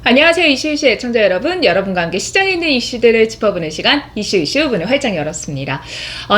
안녕하세요. 이슈이슈 애청자 여러분. 여러분과 함께 시장에 있는 이슈들을 짚어보는 시간 이슈이슈 문을 활짝 열었습니다.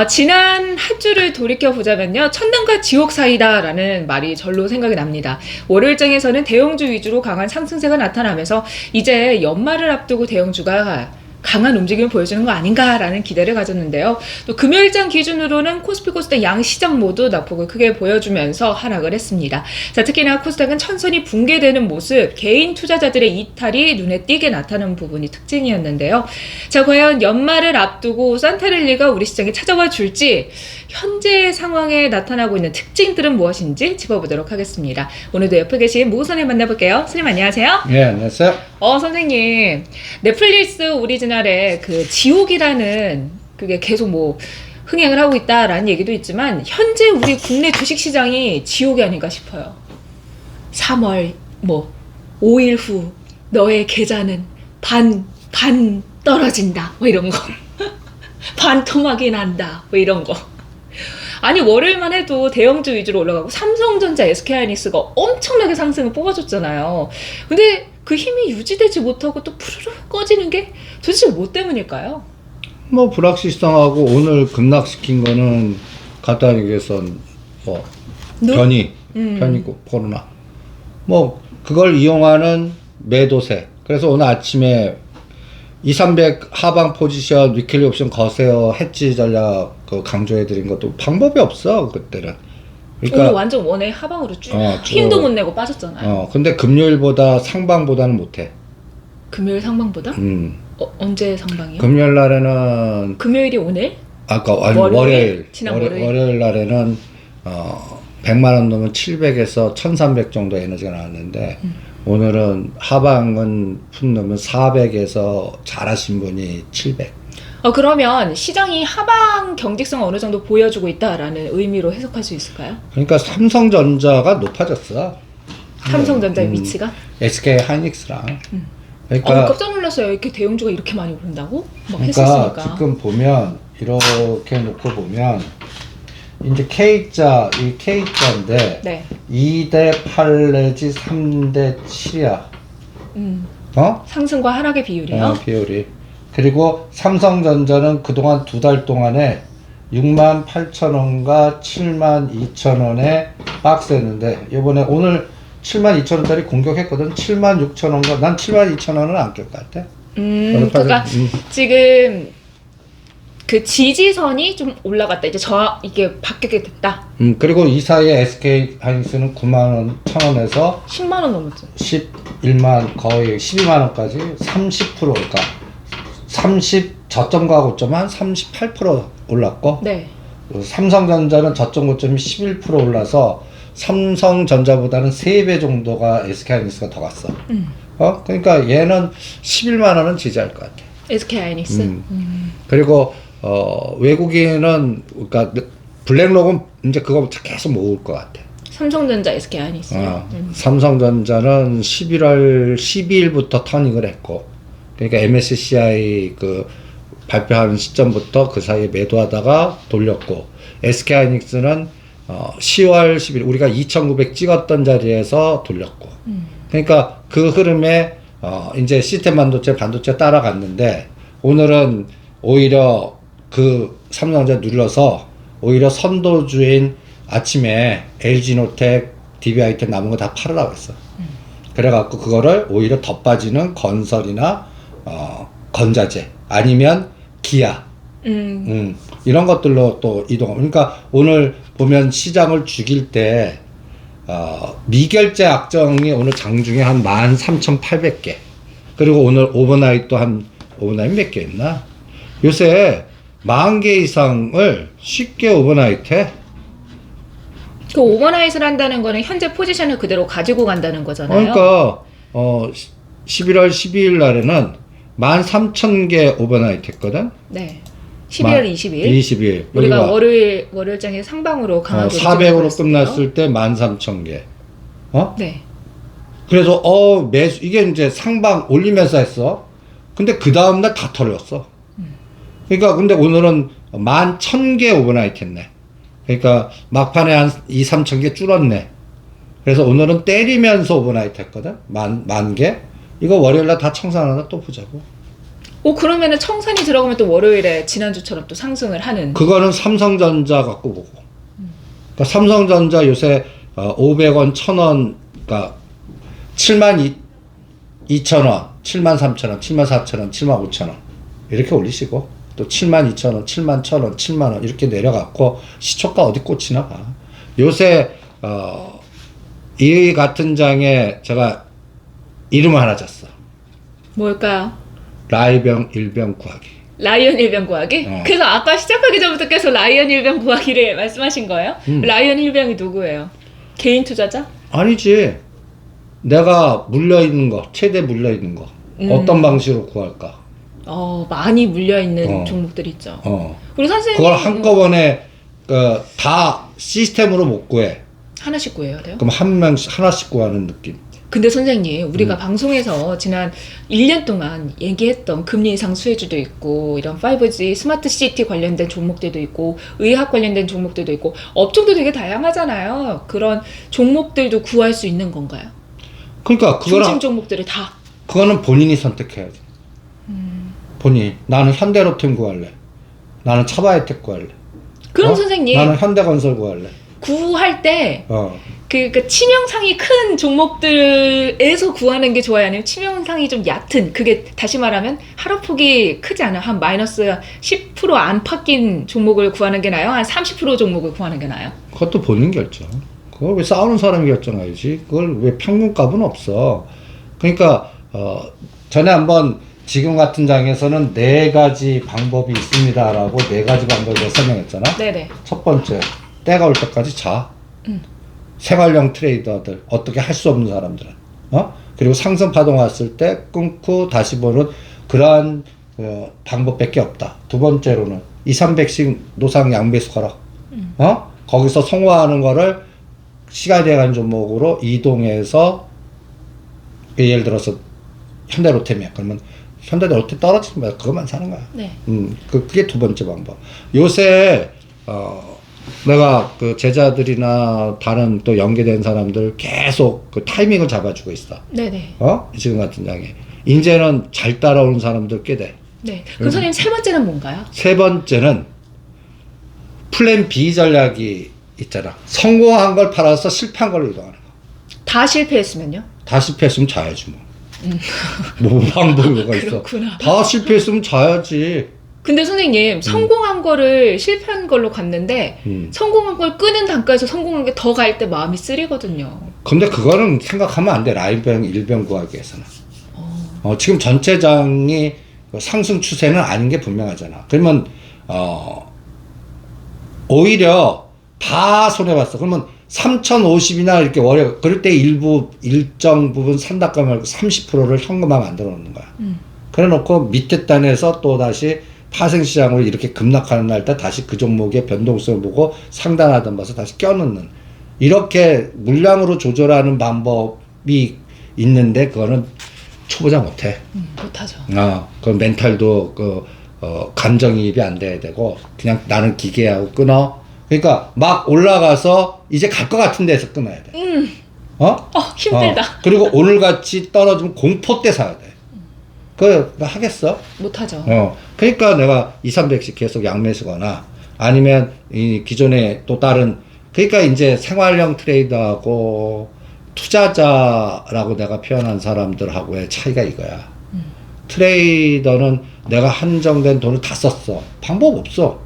지난 한 주를 돌이켜보자면요. 천당과 지옥 사이다 라는 말이 절로 생각이 납니다. 월요일장에서는 대형주 위주로 강한 상승세가 나타나면서 이제 연말을 앞두고 대형주가 강한 움직임을 보여주는 거 아닌가라는 기대를 가졌는데요. 또 금요일장 기준으로는 코스피 코스닥 양 시장 모두 낙폭을 크게 보여주면서 하락을 했습니다. 자, 특히나 코스닥은 천선이 붕괴되는 모습, 개인 투자자들의 이탈이 눈에 띄게 나타나는 부분이 특징이었는데요. 자, 과연 연말을 앞두고 산타랠리가 우리 시장에 찾아와 줄지, 현재 상황에 나타나고 있는 특징들은 무엇인지 짚어보도록 하겠습니다. 오늘도 옆에 계신 모선을 만나볼게요. 선생님 안녕하세요. 네, 안녕하세요. 선생님, 넷플릭스 오리지널의 그 지옥이라는 그게 계속 흥행을 하고 있다라는 얘기도 있지만 현재 우리 국내 주식시장이 지옥이 아닌가 싶어요. 3월 5일 후 너의 계좌는 반 떨어진다 이런 거. 반토막이 난다 이런 거. 아니 월요일만 해도 대형주 위주로 올라가고 삼성전자, SK하이닉스가 엄청나게 상승을 뽑아줬잖아요. 근데 그 힘이 유지되지 못하고 또 푸르르 꺼지는 게 도대체 뭐 때문일까요? 불확실성하고 오늘 급락시킨 거는 간단히 얘기해서 변이 코로나. 그걸 이용하는 매도세. 그래서 오늘 아침에 2,300 하방 포지션 위클리 옵션 거세요 해지 전략 강조해드린 것도 방법이 없어 그때는. 그러니까 오늘 완전 원의 하방으로 쭉 힘도 못 내고 빠졌잖아요. 근데 금요일보다 상방보다는 못해. 금요일 상방보다? 언제 상방이요? 금요일 날에는 금요일이 오늘? 아까 월요일 지난 월요일. 월요일 날에는 100만 원 넣으면 700에서 1,300 정도 에너지가 나왔는데 오늘은 하방은 푼 넣으면 400에서 잘하신 분이 700. 그러면 시장이 하방 경직성 어느 정도 보여주고 있다라는 의미로 해석할 수 있을까요? 그러니까 삼성전자가 높아졌어. 삼성전자의 위치가? SK 하이닉스랑. 그러니까 깜짝 놀랐어요. 이렇게 대형주가 이렇게 많이 오른다고? 그러니까 했었으니까. 지금 보면 이렇게 놓고 보면 이제 K자, 이 K자인데 네. 2대8 내지 3대7이야. 상승과 하락의 비율이요? 비율이. 그리고 삼성전자는 그동안 2달 동안에 68,000원과 72,000원에 박스했는데 이번에 오늘 72,000원짜리 공격했거든. 76,000원과 난 72,000원은 안 깰 것 같아. 그러니까 지금 그 지지선이 좀 올라갔다. 이제 이게 바뀌게 됐다. 그리고 이 사이에 SK 하이닉스는 9만 1,000원에서 10만 원 넘었죠. 11만 거의 12만 원까지 30% 그러니까 저점과 고점은 한 38% 올랐고, 네. 삼성전자는 저점 고점이 11% 올라서 삼성전자보다는 3배 정도가 SK하이닉스가 더 갔어. 그러니까 얘는 11만 원은 지지할 것 같아. SK하이닉스. 그리고 외국인은 그러니까 블랙록은 이제 그거 계속 모을 것 같아. 삼성전자, SK하이닉스. 삼성전자는 11월 12일부터 터닝을 했고, 그러니까 MSCI 발표하는 시점부터 그 사이에 매도하다가 돌렸고, SK하이닉스는 10월 10일 우리가 2,900 찍었던 자리에서 돌렸고, 그러니까 그 흐름에 이제 시스템 반도체 따라갔는데 오늘은 오히려 그 삼성전자 눌러서 오히려 선도주인 아침에 LG노텍, DB하이텍 남은 거 다 팔으라고 했어. 그래갖고 그거를 오히려 더 빠지는 건설이나 건자재 아니면 기아 이런 것들로 또 이동. 그러니까 오늘 보면 시장을 죽일 때 미결제 악정이 오늘 장중에 한 13,800개. 그리고 오늘 오버나잇 몇 개 있나? 요새 40개 이상을 쉽게 오버나잇 해. 그 오버나잇을 한다는 거는 현재 포지션을 그대로 가지고 간다는 거잖아요. 그러니까 11월 12일 날에는 13,000개 오버나잇 했거든. 네. 12월 20일. 20일. 우리가 월요일장에 상방으로 강하게 400으로 끝났을 때 13,000개. 네. 그래서 이게 이제 상방 올리면서 했어. 근데 그 다음 날 다 털렸어. 그러니까 근데 오늘은 11,000개 오버나잇 했네. 그러니까 막판에 한 2-3천 개 줄었네. 그래서 오늘은 때리면서 오버나잇 했거든. 만 개. 이거 월요일날 다 청산하나 또 보자고. 그러면은 청산이 들어가면 또 월요일에 지난주처럼 또 상승을 하는. 그거는 삼성전자 갖고 보고. 그러니까 삼성전자 요새 500원, 1000원, 그러니까 7만 2천원, 7만 3천원, 7만 4천원, 7만 5천원 이렇게 올리시고 또 7만 2천원, 7만 1천원, 7만원 이렇게 내려갔고 시초가 어디 꽂히나 봐. 요새 이 같은 장에 제가 이름을 하나 줬어. 뭘까요? 라이병 일병 구하기. 라이언 일병 구하기? 그래서 아까 시작하기 전부터 계속 라이언 일병 구하기를 말씀하신 거예요? 라이언 일병이 누구예요? 개인 투자자? 아니지. 내가 물려있는 거, 최대 물려있는 거 어떤 방식으로 구할까? 많이 물려있는 종목들 있죠. 그리고 선생님 그걸 한꺼번에 다 시스템으로 못 구해. 하나씩 구해야 돼요? 그럼 한 명씩 하나씩 구하는 느낌. 근데 선생님 우리가 방송에서 지난 1년 동안 얘기했던 금리 인상 수혜주도 있고 이런 5G 스마트 시티 관련된 종목들도 있고 의학 관련된 종목들도 있고 업종도 되게 다양하잖아요. 그런 종목들도 구할 수 있는 건가요? 그러니까 중심 종목들을 다. 그거는 본인이 선택해야지. 본인. 나는 현대로템 구할래. 나는 차바이텍 구할래. 그럼 선생님 나는 현대건설 구할래. 구할 때 그 치명상이 큰 종목들에서 구하는 게 좋아요? 아니면 치명상이 좀 얕은, 그게 다시 말하면 하루폭이 크지 않아, 한 마이너스 10% 안팎인 종목을 구하는 게 나아요? 한 30% 종목을 구하는 게 나아요? 그것도 본인 결정. 그걸 왜 싸우는 사람이 결정해야지. 그걸 왜 평균값은 없어. 그러니까 전에 한번 지금 같은 장에서는 4가지 방법이 있습니다라고 4가지 방법을 설명했잖아. 네네. 첫 번째, 때가 올 때까지 자. 생활형 트레이더들, 어떻게 할 수 없는 사람들은. 그리고 상승 파동 왔을 때 끊고 다시 보는 그러한 방법밖에 없다. 두 번째로는 2, 300씩 노상 양배수 걸어. 거기서 성공하는 거를 시간이 돼가는 종목으로 이동해서 예를 들어서 현대로템이야. 그러면 현대로템 떨어지는 거야. 그것만 사는 거야. 네. 그게 두 번째 방법. 요새 내가 그 제자들이나 다른 또 연계된 사람들 계속 그 타이밍을 잡아주고 있어. 네네. 지금 같은 장에. 이제는 잘 따라오는 사람들 꽤 돼. 네. 그럼 선생님 세 번째는 뭔가요? 세 번째는 플랜 B 전략이 있잖아. 성공한 걸 팔아서 실패한 걸로 이동하는 거. 다 실패했으면요? 다 실패했으면 자야지 뭐. 뭐 방법이 뭐가 있어. 그렇구나. 다 실패했으면 자야지. 근데 선생님 성공한 거를 실패한 걸로 갔는데 성공한 걸 끄는 단가에서 성공한 게 더 갈 때 마음이 쓰리거든요. 근데 그거는 생각하면 안 돼. 라인병, 일병 구하기에서는. 지금 전체장이 상승 추세는 아닌 게 분명하잖아. 그러면 오히려 다 손해봤어. 그러면 3,050이나 이렇게 그럴 때 일정 부분 산다가 말고 30%를 현금화 만들어 놓는 거야. 그래 놓고 밑에 단에서 또 다시 파생시장으로 이렇게 급락하는 날 때 다시 그 종목의 변동성을 보고 상단하던 봐서 다시 껴넣는, 이렇게 물량으로 조절하는 방법이 있는데 그거는 초보자 못해. 못하죠. 그 멘탈도 감정이입이 안 돼야 되고 그냥 나는 기계하고 끊어. 그러니까 막 올라가서 이제 갈 것 같은 데서 끊어야 돼. 힘들다. 그리고 오늘같이 떨어지면 공포 때 사야 돼. 그거 하겠어? 못하죠. 그러니까 내가 2, 300씩 계속 양매수거나 아니면 이 기존에 또 다른, 그러니까 이제 생활형 트레이더하고 투자자라고 내가 표현한 사람들하고의 차이가 이거야. 트레이더는 내가 한정된 돈을 다 썼어. 방법 없어.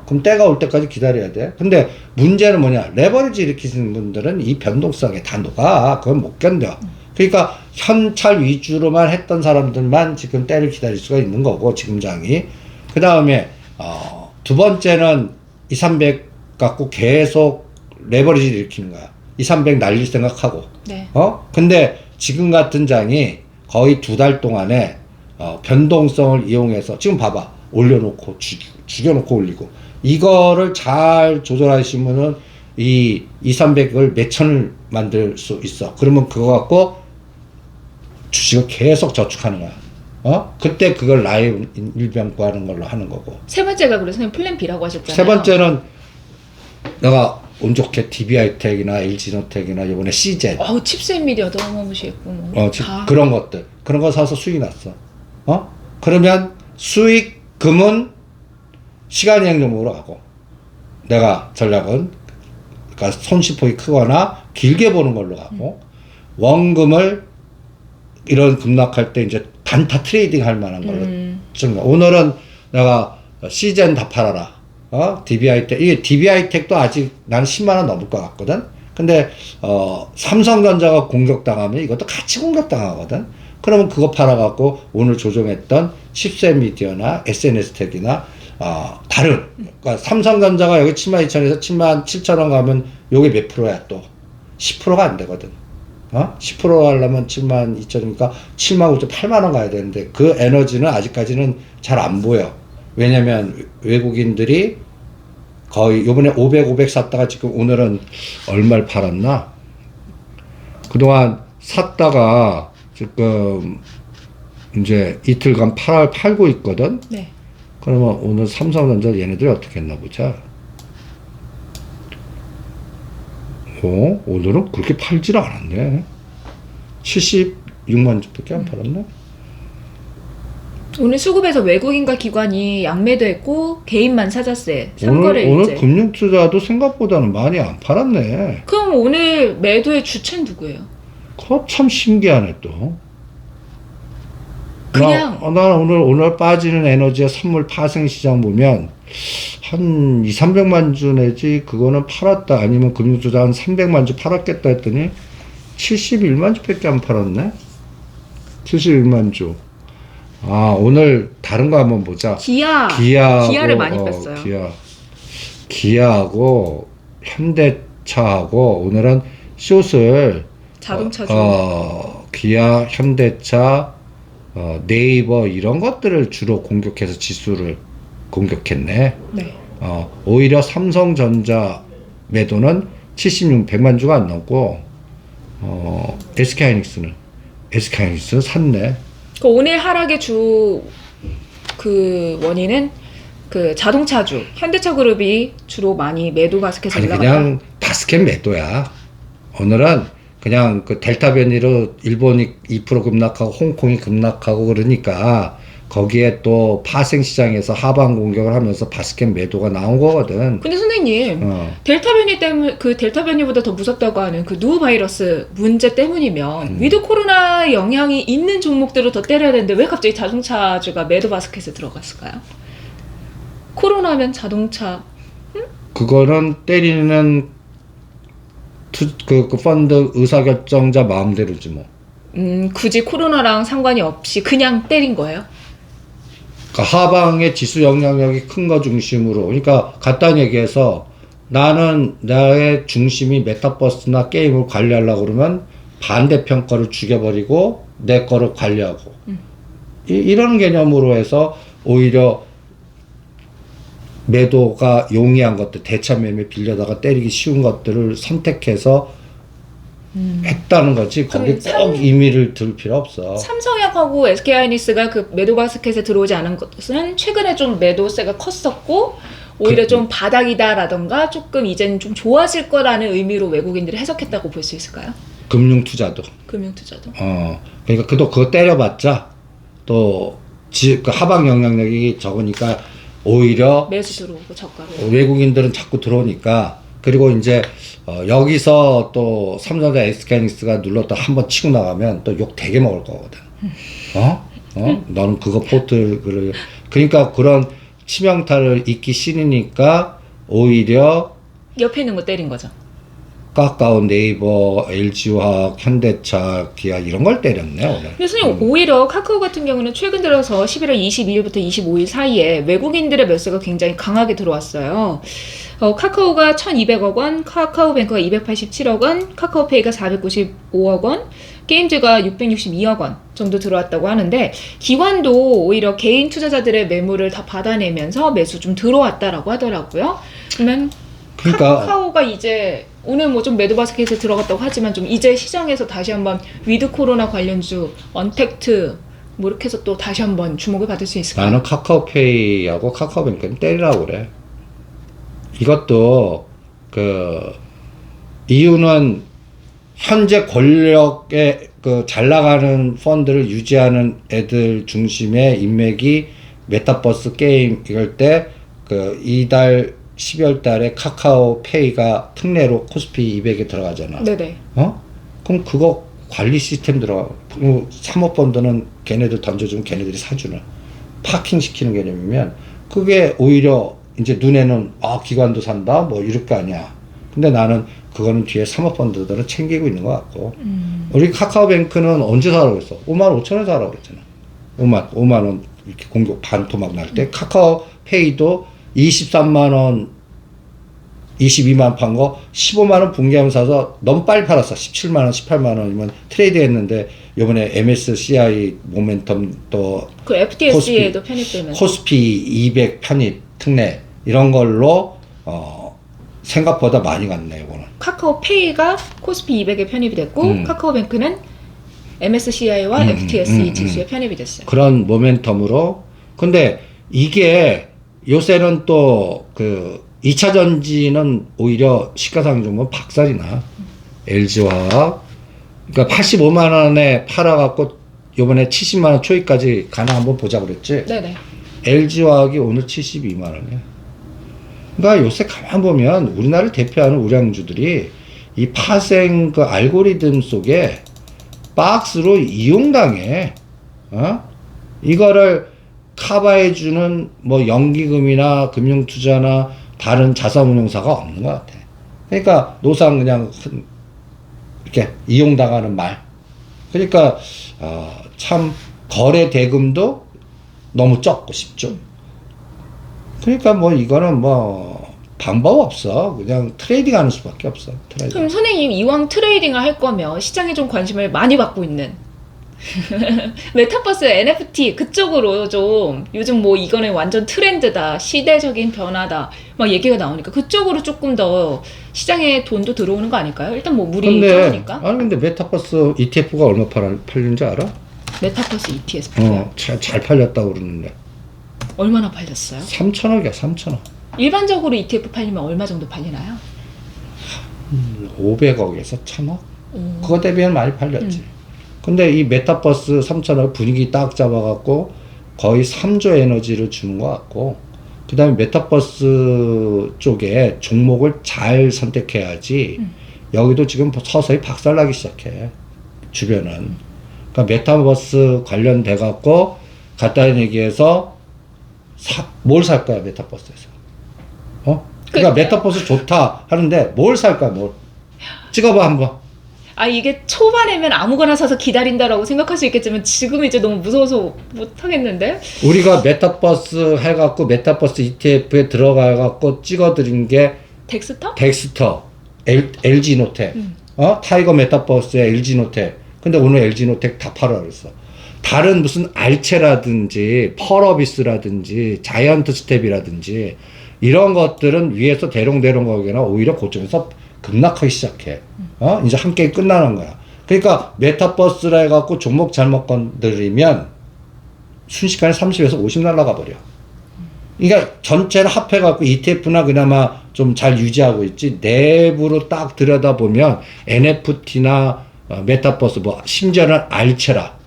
그럼 때가 올 때까지 기다려야 돼. 근데 문제는 뭐냐? 레버리지 일으키시는 분들은 이 변동성에 다 녹아. 그건 못 견뎌. 그러니까 현찰 위주로만 했던 사람들만 지금 때를 기다릴 수가 있는 거고, 지금 장이. 그 다음에 두 번째는 2, 300 갖고 계속 레버리지를 일으키는 거야. 2, 300 날릴 생각하고. 네. 근데 지금 같은 장이 거의 2달 동안에 변동성을 이용해서 지금 봐봐. 올려놓고 죽여놓고 올리고, 이거를 잘 조절하시면은 이 2, 300을 몇 천을 만들 수 있어. 그러면 그거 갖고 주식을 계속 저축하는 거야. 그때 그걸 라이브 일병 구하는 걸로 하는 거고. 세 번째가 그래서 선생님 플랜 B라고 하셨잖아요. 세 번째는 내가 운 좋게 DBI텍이나 LG노텍이나 이번에 CZ 칩셋 미디어도 어마무시했고 그런 것들 그런 거 사서 수익이 났어. 그러면 수익금은 시간이행 종목으로 가고, 내가 전략은 그러니까 손실폭이 크거나 길게 보는 걸로 가고, 원금을 이런 급락할 때 이제 단타 트레이딩 할 만한 걸로 증가. 오늘은 내가 시젠 다 팔아라. DBI텍. 이게 DBI텍도 아직 나는 10만원 넘을 것 같거든. 근데, 삼성전자가 공격당하면 이것도 같이 공격당하거든. 그러면 그거 팔아갖고 오늘 조정했던 칩셋미디어나 SNS텍이나, 다른. 그러니까 삼성전자가 여기 72,000에서 77,000원 가면 요게 몇 프로야 또? 10%가 안 되거든. 10% 하려면 72,000원이니까 79,000, 8만원 가야 되는데 그 에너지는 아직까지는 잘 안 보여. 왜냐면 외국인들이 거의 요번에 500 샀다가 지금 오늘은 얼마를 팔았나? 그동안 샀다가 지금 이제 이틀간 팔고 있거든? 네. 그러면 오늘 삼성전자 얘네들이 어떻게 했나 보자. 오늘은 그렇게 팔질 않았네. 76만 주밖에 안 팔았네. 오늘 수급에서 외국인과 기관이 양매도했고 개인만 사졌어요. 상거래일제. 오늘 금융투자도 생각보다는 많이 안 팔았네. 그럼 오늘 매도의 주체는 누구예요? 그거 참 신기하네 또. 그냥 나 오늘 빠지는 에너지의 선물 파생 시장 보면 한 200~300만 주 내지 그거는 팔았다. 아니면 금융투자 한 300만 주 팔았겠다 했더니 71만 주밖에 안 팔았네. 71만 주. 오늘 다른 거 한번 보자. 기아를 많이 뺐어요. 기아하고 현대차하고 오늘은 숏을 자동차주. 기아, 현대차, 네이버 이런 것들을 주로 공격해서 지수를 공격했네. 네. 오히려 삼성전자 매도는 100만 주가 안 넘고, SK하이닉스는 샀네. 그 오늘 하락의 원인은 그 자동차주, 현대차 그룹이 주로 많이 매도 바스켓에 올라갔다. 그냥 바스켓 매도야. 오늘은 그냥 그 델타 변이로 일본이 2% 급락하고 홍콩이 급락하고 그러니까 거기에 또 파생 시장에서 하방 공격을 하면서 바스켓 매도가 나온 거거든. 근데 선생님, 델타 변이 때문에 그 델타 변이보다 더 무섭다고 하는 그 누우 바이러스 문제 때문이면 위드 코로나 영향이 있는 종목들을 더 때려야 되는데 왜 갑자기 자동차주가 매도 바스켓에 들어갔을까요? 코로나면 자동차. 그거는 때리는 그 펀드 의사결정자 마음대로지 뭐. 굳이 코로나랑 상관이 없이 그냥 때린 거예요? 그러니까 하방의 지수 영향력이 큰 거 중심으로. 그러니까 간단히 얘기해서 나는 나의 중심이 메타버스나 게임을 관리하려고 그러면 반대편 거를 죽여버리고 내 거를 관리하고. 이런 개념으로 해서 오히려 매도가 용이한 것들, 대차 매매 빌려다가 때리기 쉬운 것들을 선택해서 했다는 거지. 거기 꼭 의미를 둘 필요 없어. 삼성약하고 SK하이닉스가 그 매도 바스켓에 들어오지 않은 것은 최근에 좀 매도세가 컸었고 오히려 좀 바닥이다라던가 조금 이제는 좀 좋아질 거라는 의미로 외국인들이 해석했다고 볼 수 있을까요? 금융투자도. 그러니까 그거 때려봤자 또 그 하방 영향력이 적으니까 오히려 매수 들어오고 저가로 외국인들은 자꾸 들어오니까. 그리고 이제 여기서 또 삼성전자 SK하이닉스가 눌렀다 한번 치고 나가면 또 욕 되게 먹을 거거든. 너는 그거 포트를 그러니까 그런 치명타를 입기 싫으니까 오히려 옆에 있는 거 때린 거죠. 가까운 네이버, LG화학, 현대차, 기아 이런 걸 때렸네 오늘. 그래서 오히려 카카오 같은 경우는 최근 들어서 11월 22일부터 25일 사이에 외국인들의 매수가 굉장히 강하게 들어왔어요. 카카오가 1,200억 원, 카카오뱅크가 287억 원, 카카오페이가 495억 원, 게임즈가 662억 원 정도 들어왔다고 하는데 기관도 오히려 개인 투자자들의 매물을 다 받아내면서 매수 좀 들어왔다라고 하더라고요. 그러면 카카오가 이제 오늘 뭐 좀 매도 바스켓에 들어갔다고 하지만 좀 이제 시장에서 다시 한번 위드 코로나 관련주, 언택트 뭐 이렇게 해서 또 다시 한번 주목을 받을 수 있을까요? 나는 카카오페이하고 카카오뱅크는 때리라고 그래. 이것도 그 이유는 현재 권력에 그 잘 나가는 펀드를 유지하는 애들 중심의 인맥이 메타버스 게임 이럴 때 그 이달 12월 달에 카카오페이가 특례로 코스피 200에 들어가잖아. 네네. 그럼 그거 관리 시스템 들어가. 사모펀드는 걔네들 던져주면 걔네들이 사주는 파킹 시키는 개념이면 그게 오히려 이제 눈에는 기관도 산다 뭐 이럴 거 아니야. 근데 나는 그거는 뒤에 사모펀드들은 챙기고 있는 것 같고 우리 카카오뱅크는 언제 사라고 했어? 5만 5천 원 사라고 했잖아. 5만 원 이렇게 공격 반토막 날 때 카카오페이도 23만 원 22만 원 판 거 15만 원 분기하면서 사서 너무 빨리 팔았어. 17만 원 18만 원이면 트레이드 했는데 요번에 MSCI 모멘텀 또 그 FTSE에도 편입되면서 코스피 200 편입 특례 이런 걸로 생각보다 많이 갔네 이거는. 카카오페이가 코스피 200에 편입이 됐고 카카오뱅크는 MSCI와 FTSE 지수에 편입이 됐어요. 그런 모멘텀으로. 근데 이게 요새는 또 그 2차 전지는 오히려 시가상종은 박살이 나. LG화학. 그러니까 85만 원에 팔아갖고 요번에 70만 원 초입까지 가나 한번 보자 그랬지. 네네. LG화학이 오늘 72만 원이야. 그러니까 요새 가만 보면 우리나라를 대표하는 우량주들이 이 파생 그 알고리즘 속에 박스로 이용당해. 이거를 커버해주는 뭐 연기금이나 금융투자나 다른 자산운용사가 없는 것 같아. 그러니까 노상 그냥 이렇게 이용당하는 말. 그러니까 참 거래 대금도 너무 적고 싶죠. 그러니까 뭐 이거는 뭐 방법 없어. 그냥 트레이딩 하는 수밖에 없어. 트레이딩. 그럼 선생님 이왕 트레이딩을 할 거면 시장에 좀 관심을 많이 받고 있는 메타버스 NFT 그쪽으로 좀 요즘 뭐 이거는 완전 트렌드다 시대적인 변화다 막 얘기가 나오니까 그쪽으로 조금 더 시장에 돈도 들어오는 거 아닐까요? 일단 뭐 물이 적으니까. 아니 근데 메타버스 ETF가 얼마 팔린지 알아? 메타버스 ETF요? 잘 팔렸다고 그러는데. 얼마나 팔렸어요? 3천억이야 3천억. 일반적으로 ETF 팔리면 얼마 정도 팔리나요? 500억에서 1000억? 그거 대비하면 많이 팔렸지. 근데 이 메타버스 3천억 분위기 딱 잡아갖고 거의 3조 에너지를 주는 것 같고, 그 다음에 메타버스 쪽에 종목을 잘 선택해야지, 여기도 지금 서서히 박살나기 시작해, 주변은. 그러니까 메타버스 관련돼갖고, 간단히 얘기해서, 뭘 살 거야, 메타버스에서? 그러니까 메타버스 좋다 하는데, 뭘 살 거야, 뭘? 찍어봐, 한번. 이게 초반에면 아무거나 사서 기다린다라고 생각할 수 있겠지만 지금 이제 너무 무서워서 못 하겠는데? 우리가 메타버스 해갖고 메타버스 ETF에 들어가갖고 찍어드린 게 덱스터, LG노텍, 타이거 메타버스의 LG노텍. 근데 오늘 LG노텍 다 팔아 그랬어. 다른 무슨 알체라든지 펄어비스라든지 자이언트 스텝이라든지 이런 것들은 위에서 대롱대롱 가거나 오히려 고점에서 급락하기 시작해. 이제 한 게임 끝나는 거야. 그러니까 메타버스라 해갖고 종목 잘못 건드리면 순식간에 30에서 50 날아가 버려. 그러니까 전체를 합해갖고 ETF나 그나마 좀 잘 유지하고 있지, 내부로 딱 들여다보면 NFT나 메타버스, 뭐 심지어는 알체라,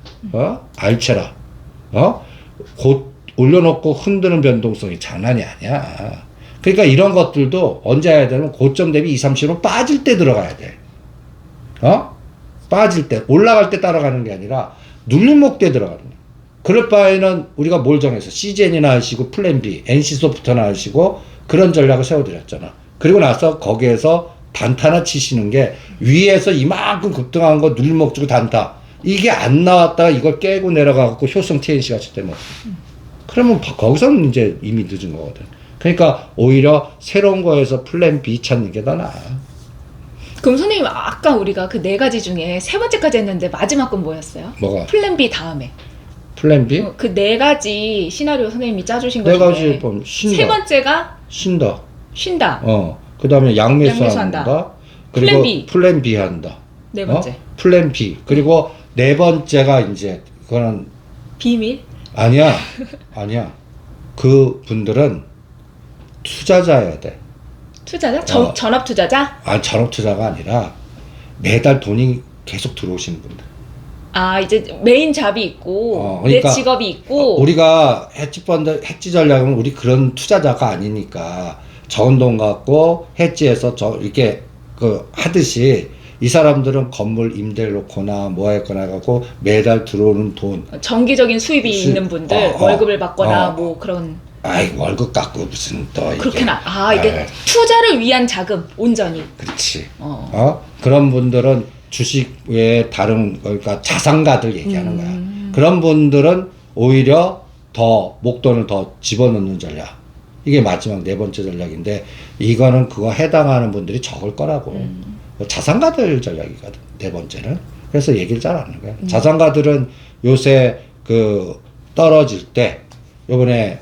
곧 올려놓고 흔드는 변동성이 장난이 아니야. 그러니까 이런 것들도 언제 해야 되냐면 고점 대비 2, 30로 빠질 때 들어가야 돼. 빠질 때, 올라갈 때 따라가는 게 아니라 눌림목 때 들어가는 거야. 그럴 바에는 우리가 뭘 정해서 CGN이나 하시고 플랜 B, NC소프트나 하시고 그런 전략을 세워드렸잖아. 그리고 나서 거기에서 단타나 치시는 게 위에서 이만큼 급등한 거 눌림목 주고 단타. 이게 안 나왔다가 이걸 깨고 내려가고 효성 TNC 같이 되면. 그러면 거기서는 이제 이미 늦은 거거든. 그러니까 오히려 새로운 거에서 플랜 B 찾는 게 더 나아. 그럼 선생님 아까 우리가 그 네 가지 중에 세 번째까지 했는데 마지막 건 뭐였어요? 뭐가? 플랜 B 다음에. 플랜 B? 그 네 가지 시나리오 선생님이 짜주신 거 네 중에 가지 뭐 쉰다. 세 번째가 쉰다. 쉰다. 그 다음에 양매수한다. 양매수한다. 그리고 플랜 B. 플랜 B 한다. 네 번째. 플랜 B. 그리고 네 번째가 이제 그거는 비밀? 아니야. 그 분들은 투자자여야 돼. 투자자? 전업 투자자? 전업 투자가 아니라 매달 돈이 계속 들어오시는 분들. 아, 이제 메인 잡이 있고 그러니까 내 직업이 있고 우리가 해지펀드 해지 전략은 우리 그런 투자자가 아니니까 적은 돈 갖고 해지해서 이렇게 그 하듯이 이 사람들은 건물 임대를 놓거나 뭐 했거나 갖고 매달 들어오는 돈. 정기적인 수입이 있는 분들 월급을 받거나 어. 뭐 그런. 아이 월급 갖고 무슨 또 그렇게 이게. 이게 투자를 위한 자금 온전히. 그렇지. 그런 분들은 주식 외에 다른 그러니까 자산가들 얘기하는 거야. 그런 분들은 오히려 더 목돈을 더 집어넣는 전략. 이게 마지막 네 번째 전략인데 이거는 그거 해당하는 분들이 적을 거라고. 자산가들 전략이거든. 네 번째는. 그래서 얘기를 잘 안 하는 거야. 자산가들은 요새 그 떨어질 때 요번에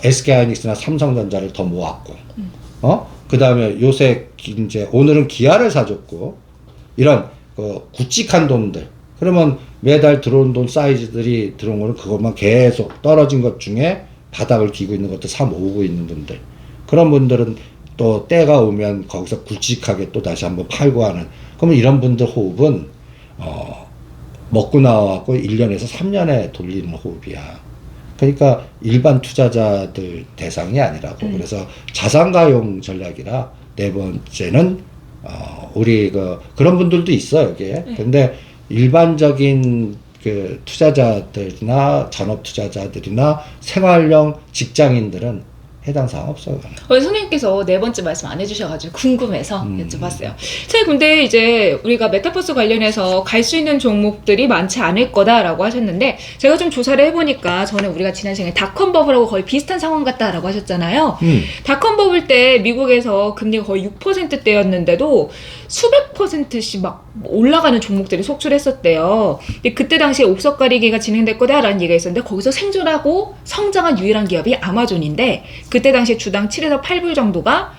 SK하이닉스나 삼성전자를 더 모았고, 그다음에 요새 이제 오늘은 기아를 사줬고 이런 굵직한 돈들. 그러면 매달 들어온 돈 사이즈들이 들어온 거는 그것만 계속 떨어진 것 중에 바닥을 기고 있는 것도 사 모으고 있는 분들. 그런 분들은 또 때가 오면 거기서 굵직하게 또 다시 한번 팔고 하는. 그러면 이런 분들 호흡은 먹고 나와갖고 1년에서 3년에 돌리는 호흡이야. 그러니까 일반 투자자들 대상이 아니라고. 그래서 자산가용 전략이라 네 번째는 우리 그런 분들도 있어 여기에. 근데 일반적인 그 투자자들이나 전업 투자자들이나 생활형 직장인들은 해당 사항 없어요. 선생님께서 네 번째 말씀 안 해주셔가지고 궁금해서 여쭤봤어요. 선생님 근데 이제 우리가 메타버스 관련해서 갈 수 있는 종목들이 많지 않을 거다라고 하셨는데 제가 좀 조사를 해보니까 전에 우리가 지난 시간에 닷컴 버블하고 거의 비슷한 상황 같다라고 하셨잖아요. 닷컴 버블 때 미국에서 금리가 거의 6%대였는데도 수백 %씩 막 올라가는 종목들이 속출했었대요. 근데 그때 당시에 옥석 가리기가 진행될 거다라는 얘기가 있었는데 거기서 생존하고 성장한 유일한 기업이 아마존인데 그때 당시에 주당 7에서 8불 정도가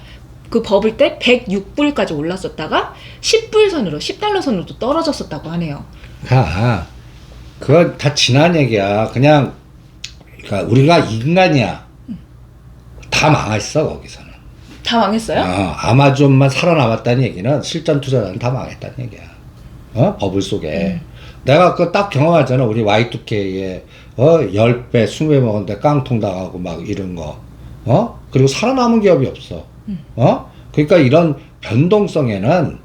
그 버블 때 106불까지 올랐었다가 10불 선으로 10달러 선으로 또 떨어졌었다고 하네요. 그건 다 지난 얘기야. 그냥 그러니까 우리가 인간이야. 다 망했어 거기서는. 다 망했어요? 아마존만 살아남았다는 얘기는 실전 투자자는 다 망했다는 얘기야. 버블 속에. 내가 그거 딱 경험하잖아. 우리 Y2K에 10배, 20배 먹었는데 깡통 당하고 막 이런 거. 그리고 살아남은 기업이 없어. 그러니까 이런 변동성에는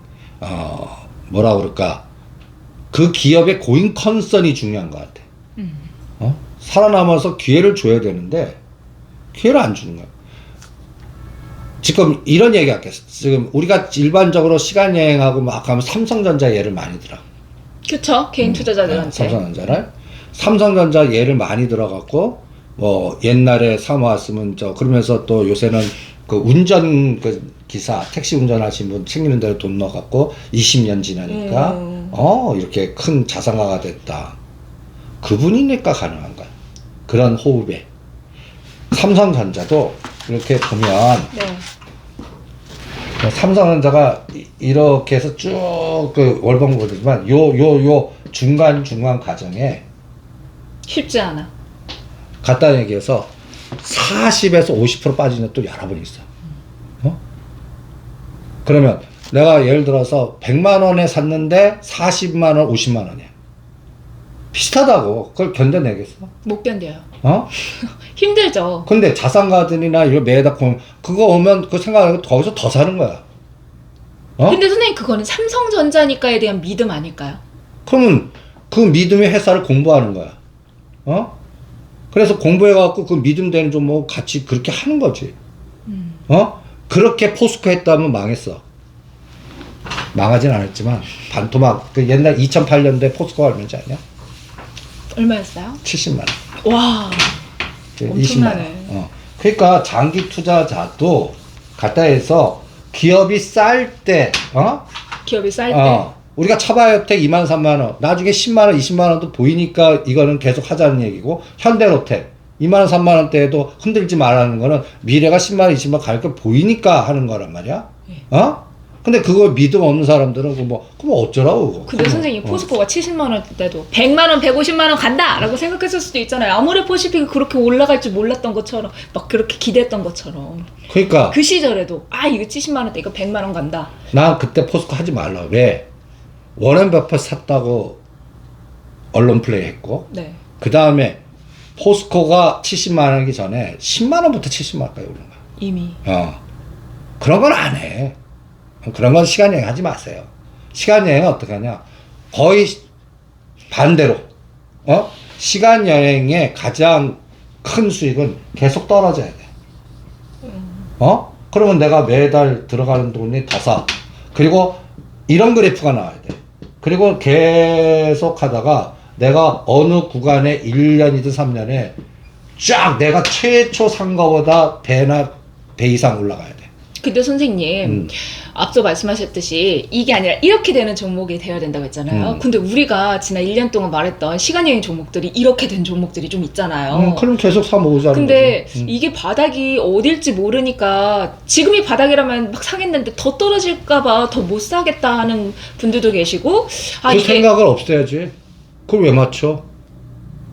뭐라 그럴까? 그 기업의 고잉 컨선이 중요한 것 같아. 살아남아서 기회를 줘야 되는데 기회를 안 주는 거야. 지금 이런 얘기 할게. 지금 우리가 일반적으로 시간 여행하고 막 하면 삼성전자 예를 많이 들어. 그쵸? 개인 투자자들한테. 삼성전자 예를 많이 들어갖고 뭐 옛날에 사모았으면 그러면서 또 요새는 그 운전 그 기사 택시 운전하신 분 챙기는 대로 돈 넣어갖고 20년 지나니까 이렇게 큰 자산가가 됐다. 그분이니까 가능한 거야. 그런 호흡에 삼성전자도 이렇게 보면 삼성전자가 이렇게 해서 쭉 그 월봉 보지만 요 중간 과정에 쉽지 않아. 간단히 얘기해서 40에서 50% 빠지는 또 여러 번 있어. 그러면 내가 예를 들어서 100만 원에 샀는데 40만 원, 50만 원이야. 비슷하다고. 그걸 견뎌내겠어? 못 견뎌요. 힘들죠. 근데 자산가들이나 이런 매달 그거 오면 그 생각하고 거기서 더 사는 거야. 근데 선생님 그거는 삼성전자니까에 대한 믿음 아닐까요? 그러면 그 믿음의 회사를 공부하는 거야. 그래서 공부해갖고 그 믿음 되는 좀 뭐 같이 그렇게 하는 거지. 그렇게 포스코 했다면 망했어. 망하진 않았지만 반토막. 그 옛날 2008년도에 포스코가 얼마인지 아냐? 얼마였어요? 70만 원. 와, 20만 원. 그러니까 장기 투자자도 갖다 해서 기업이 쌀 때, 기업이 쌀 때. 우리가 차바이오텍 2만 3만 원, 나중에 10만 원, 20만 원도 보이니까 이거는 계속 하자는 얘기고, 현대로텍 2만 원, 3만 원대에도 흔들지 말라는 거는 미래가 10만 원, 20만 원 갈 거 보이니까 하는 거란 말이야. 근데 그거 믿음 없는 사람들은 그럼 어쩌라고 그거. 근데 선생님 포스코가 70만 원대도 100만 원, 150만 원 간다라고 생각했을 수도 있잖아요. 아무리 포시픽이 그렇게 올라갈 줄 몰랐던 것처럼 막 그렇게 기대했던 것처럼. 그러니까 그 시절에도 이거 70만 원대 이거 100만 원 간다. 나 그때 포스코 하지 말라. 왜? 워렌 버핏 샀다고 언론 플레이 했고, 네. 그 다음에 포스코가 70만 원이기 전에 10만 원부터 70만 원까지 오른 거야. 이미. 그런 건 안 해. 그런 건 시간 여행 하지 마세요. 시간 여행은 어떻게 하냐? 거의 반대로, 시간 여행의 가장 큰 수익은 계속 떨어져야 돼. 그러면 내가 매달 들어가는 돈이 더 사. 그리고 이런 그래프가 나와야 돼. 그리고 계속 하다가 내가 어느 구간에 1년이든 3년에 쫙 내가 최초 산 거보다 배 이상 올라가야 돼. 근데 선생님, 앞서 말씀하셨듯이 이게 아니라 이렇게 되는 종목이 되어야 된다고 했잖아요. 근데 우리가 지난 1년 동안 말했던 시간여행 종목들이 이렇게 된 종목들이 좀 있잖아요. 그럼 계속 사 모으자는 근데 거지. 이게 바닥이 어딜지 모르니까 지금이 바닥이라면 막 사겠는데 더 떨어질까봐 더 못 사겠다 하는 분들도 계시고, 그 생각을 없애야지. 그걸 왜 맞춰?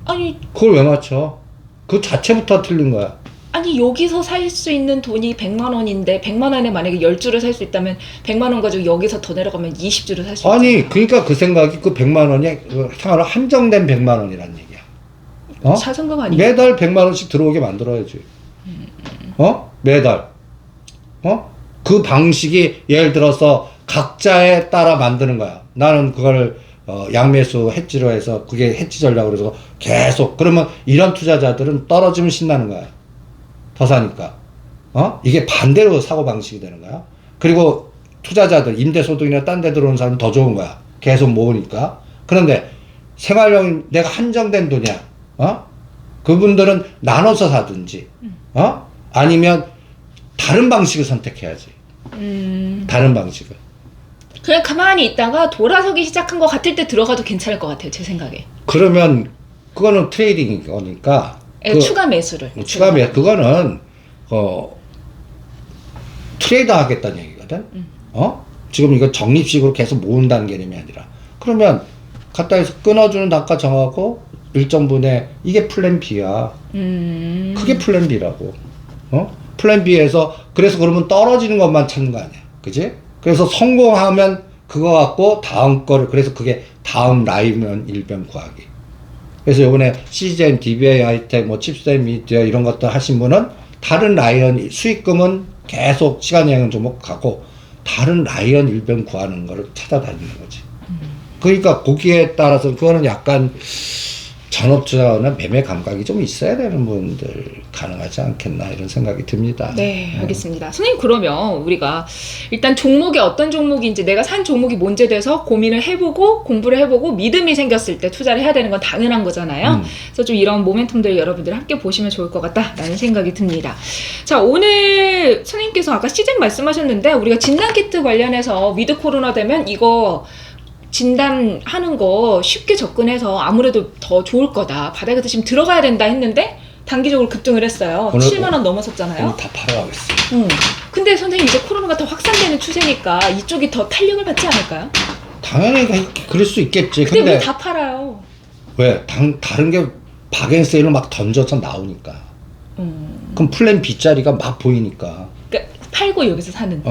아니 그걸 왜 맞춰? 그 자체부터 틀린 거야. 아니 여기서 살 수 있는 돈이 100만 원인데 100만 원에 만약에 10주를 살 수 있다면 100만 원 가지고 여기서 더 내려가면 20주를 살 수 있잖아요. 아니 그러니까 그 생각이 그 100만 원이 상하로 한정된 100만 원이란 얘기야. 자산금 아니에요? 매달 100만 원씩 들어오게 만들어야지. 매달. 그 방식이 예를 들어서 각자에 따라 만드는 거야. 나는 그걸 양매수 해지로 해서 그게 해지 전략으로 해서 계속 그러면 이런 투자자들은 떨어지면 신나는 거야. 더 사니까. 이게 반대로 사고 방식이 되는 거야. 그리고 투자자들 임대소득이나 딴 데 들어오는 사람은 더 좋은 거야. 계속 모으니까. 그런데 생활용 내가 한정된 돈이야. 그분들은 나눠서 사든지, 아니면 다른 방식을 선택해야지. 다른 방식을. 그냥 가만히 있다가 돌아서기 시작한 것 같을 때 들어가도 괜찮을 것 같아요, 제 생각에. 그러면 그거는 트레이딩인 거니까. 추가 매수를. 추가 매수 그거는 트레이더 하겠다는 얘기거든. 지금 이거 적립식으로 계속 모은다는 개념이 아니라. 그러면 갖다 해서 끊어주는 단가 정하고 일정 분에 이게 플랜 B야. 그게 플랜 B라고. 플랜 B에서 그래서 그러면 떨어지는 것만 찾는 거 아니야. 그지? 그래서 성공하면 그거 갖고 다음 거를 그래서 그게 다음 라이면 일변 구하기. 그래서 요번에 CGN, DBA 하이텍, 뭐 칩셋 미디어 이런 것들 하신 분은 다른 라이언 수익금은 계속 시간여행 종목 가고 다른 라이언 일변 구하는 거를 찾아다니는 거지. 그러니까 거기에 따라서 그거는 약간 전업투자나 매매 감각이 좀 있어야 되는 분들 가능하지 않겠나 이런 생각이 듭니다. 네, 알겠습니다. 선생님 그러면 우리가 일단 종목이 어떤 종목인지 내가 산 종목이 뭔지에 대해서 고민을 해보고 공부를 해보고 믿음이 생겼을 때 투자를 해야 되는 건 당연한 거잖아요. 그래서 좀 이런 모멘텀들 여러분들 함께 보시면 좋을 것 같다라는 생각이 듭니다. 자, 오늘 선생님께서 아까 시즌 말씀하셨는데 우리가 진단키트 관련해서 위드 코로나 되면 이거 진단하는 거 쉽게 접근해서 아무래도 더 좋을 거다. 바닥에 지금 들어가야 된다 했는데 단기적으로 급등을 했어요. 7만 원 넘었었잖아요. 오늘 다 팔아가겠어. 근데 선생님 이제 코로나가 더 확산되는 추세니까 이쪽이 더 탄력을 받지 않을까요? 당연히 그럴 수 있겠지. 근데 왜 다 팔아요? 왜? 다른 게 박앤세일을 막 던져서 나오니까. 그럼 플랜 B짜리가 막 보이니까. 그러니까 팔고 여기서 사는.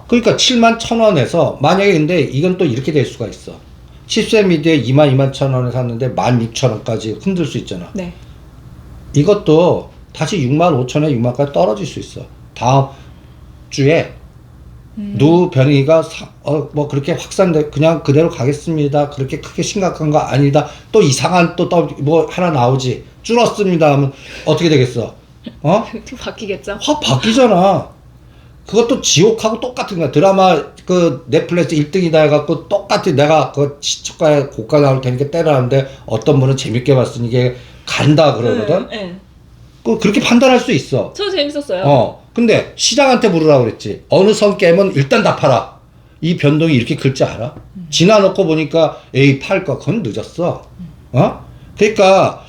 그러니까 71,000원에서 만약에 근데 이건 또 이렇게 될 수가 있어. 10세 미디에 22,000원에 샀는데 16,000원까지 흔들 수 있잖아. 네. 이것도 다시 65,000원, 6만까지 떨어질 수 있어. 다음 주에 변이가 뭐 그렇게 확산돼 그냥 그대로 가겠습니다. 그렇게 크게 심각한 거 아니다. 또 이상한 또 뭐 하나 나오지. 줄었습니다 하면 어떻게 되겠어? 바뀌겠죠. 확 바뀌잖아. 그것도 지옥하고 똑같은 거야. 드라마 그 넷플릭스 1등이다 해갖고 똑같이 내가 그 시초가에 고가 나올 테니까 때라는데 어떤 분은 재밌게 봤으니 이게 간다 그러거든. 네. 그렇게 판단할 수 있어. 저 재밌었어요. 근데 시장한테 물으라고 그랬지. 어느 선 깨면 일단 다 팔아. 이 변동이 이렇게 클 줄 알아? 지나놓고 보니까 에이 팔 거 그건 늦었어. 그러니까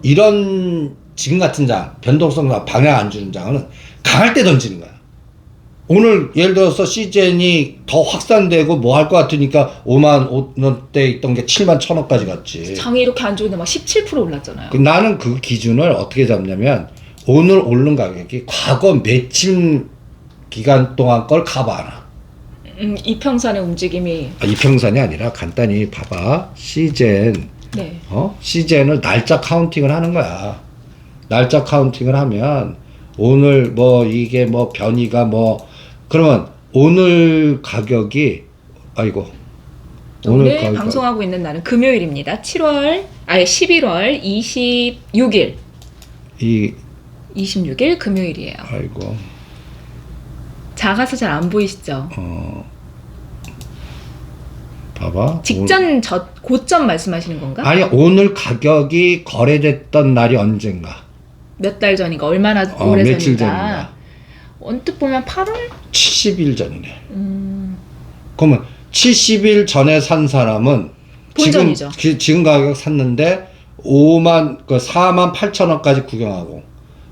이런 지금 같은 장 변동성 방향 안 주는 장은 강할 때 던지는 거야. 오늘 예를 들어서 시즌이 더 확산되고 뭐 할 것 같으니까 5만 원대 있던 게 7만 1,000원까지 갔지. 장이 이렇게 안 좋은데 막 17% 올랐잖아요. 나는 그 기준을 어떻게 잡냐면 오늘 오른 가격이 과거 매칭 기간 동안 걸 가봐라. 이평선의 움직임이 이평선이 아니라 간단히 봐봐. 시젠, 네. 시젠을 날짜 카운팅을 하는 거야. 날짜 카운팅을 하면 오늘 뭐 이게 뭐 변이가 뭐 그러면 오늘 가격이 오늘 가격- 방송하고 있는 날은 금요일입니다. 11월 26일. 26일 금요일이에요. 아이고 작아서 잘 안 보이시죠? 봐봐. 직전 고점 말씀하시는 건가? 아니 오늘 가격이 거래됐던 날이 언젠가? 몇 달 전인가? 얼마나 오래 며칠 전인가? 전인가? 언뜻 보면 8월? 70일 전이네. 그러면 70일 전에 산 사람은 본전이죠. 지금 가격 샀는데 4만 8천 원까지 구경하고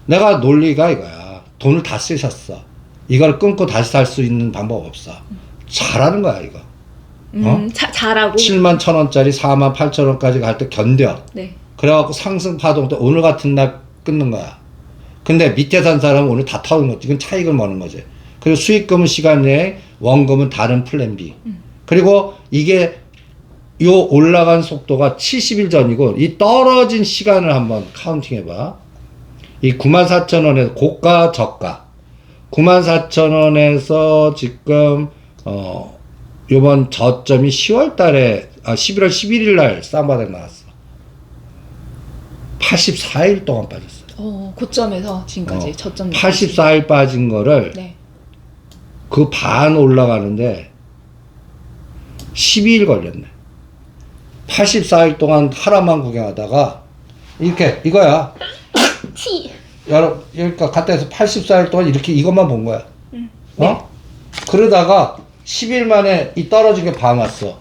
내가 논리가 이거야. 돈을 다 쓰셨어. 이걸 끊고 다시 살 수 있는 방법 없어. 잘하는 거야 이거. 잘하고. 7만 천 원짜리 4만 8천 원까지 갈 때 견뎌. 네. 그래갖고 상승 파동도 오늘 같은 날 끊는 거야. 근데 밑에 산 사람은 오늘 다 터는 거지. 이건 차익을 버는 거지. 그리고 수익금은 시간 내에, 원금은 다른 플랜 B. 그리고 이게 요 올라간 속도가 70일 전이고 이 떨어진 시간을 한번 카운팅 해봐. 이 94,000원에서 고가 저가 94,000원에서 지금 요번 저점이 10월 달에 11월 11일 날 쌍바닥 나왔어. 84일 동안 빠졌어. 고점에서 지금까지 저점. 84일 빠진 거를 네. 그 반 올라가는데 12일 걸렸네. 84일 동안 하나만 구경하다가 이렇게 이거야. 여러분 그러니까 갔다 해서 84일 동안 이렇게 이것만 본 거야. 그러다가 10일 만에 이 떨어진 게 반 왔어.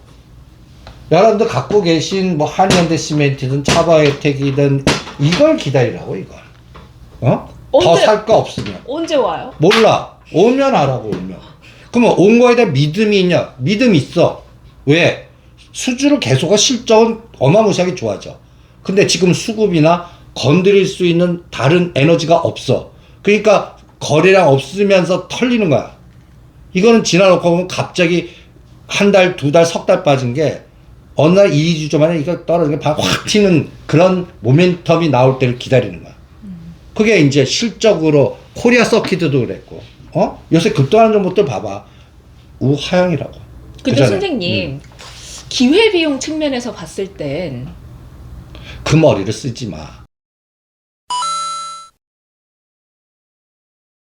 여러분들 갖고 계신 뭐 한현대 시멘트든 차바혜택이든 이걸 기다리라고 이걸. 더 살 거 없으면. 언제 와요? 몰라. 오면 알아고 오면. 그러면 온 거에 대한 믿음이 있냐? 믿음 있어. 왜? 수주를 계속하 실적은 어마무시하게 좋아져. 근데 지금 수급이나 건드릴 수 있는 다른 에너지가 없어. 그러니까 거래량 없으면서 털리는 거야. 이거는 지나놓고 보면 갑자기 한 달, 두 달, 석 달 빠진 게 어느 날 2주 만에 이거 떨어지는 게 확 튀는 그런 모멘텀이 나올 때를 기다리는 거야. 그게 이제 실적으로 코리아 서킷도 그랬고, 요새 급등하는 종목들 봐봐. 우하향이라고. 근데 그잖아요. 선생님, 기회비용 측면에서 봤을 땐 그 머리를 쓰지 마.